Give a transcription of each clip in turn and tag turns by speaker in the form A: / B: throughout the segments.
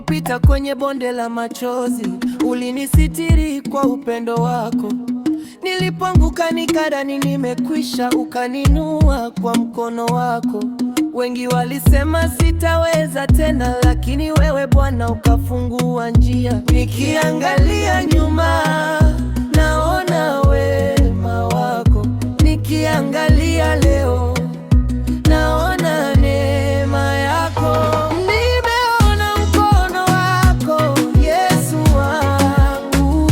A: Nilipopita kwenye bonde la machozi, ulinisitiri kwa upendo wako. Nilipoanguka nikadhani nimekwisha, ukaninua kwa mkono wako. Wengi walisema sitaweza tena, lakini wewe Bwana ukafungua njia. Nikiangalia nyuma naona wema wako, nikiangalia leo naona neema yako. Nimeona mkono wako Yesu wangu,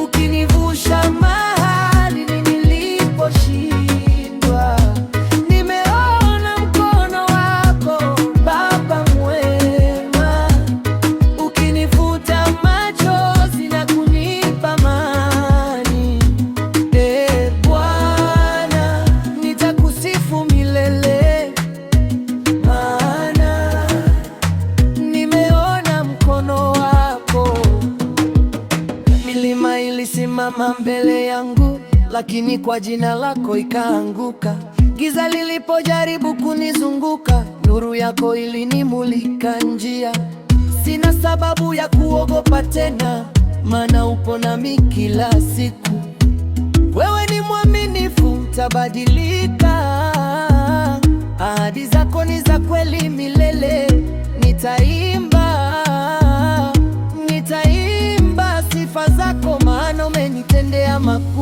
A: ukinivusha mahali niliposhindwa. Nimeona mkono wako Baba mwema, ukinifuta machozi na kunipa amani. Bwana, nitakusifu milele, maana nimeona mkono wako. Milima ilisimama mbele yangu, lakini kwa jina lako ikaanguka. Giza lilipojaribu kunizunguka, nuru yako ilinimulika njia. Sina sababu ya kuogopa tena, maana upo nami kila siku. Wewe ni mwaminifu, utabadilika. Ahadi zako ni za kweli milele. Nitaimba sifa zako, maana umenitendea makuu.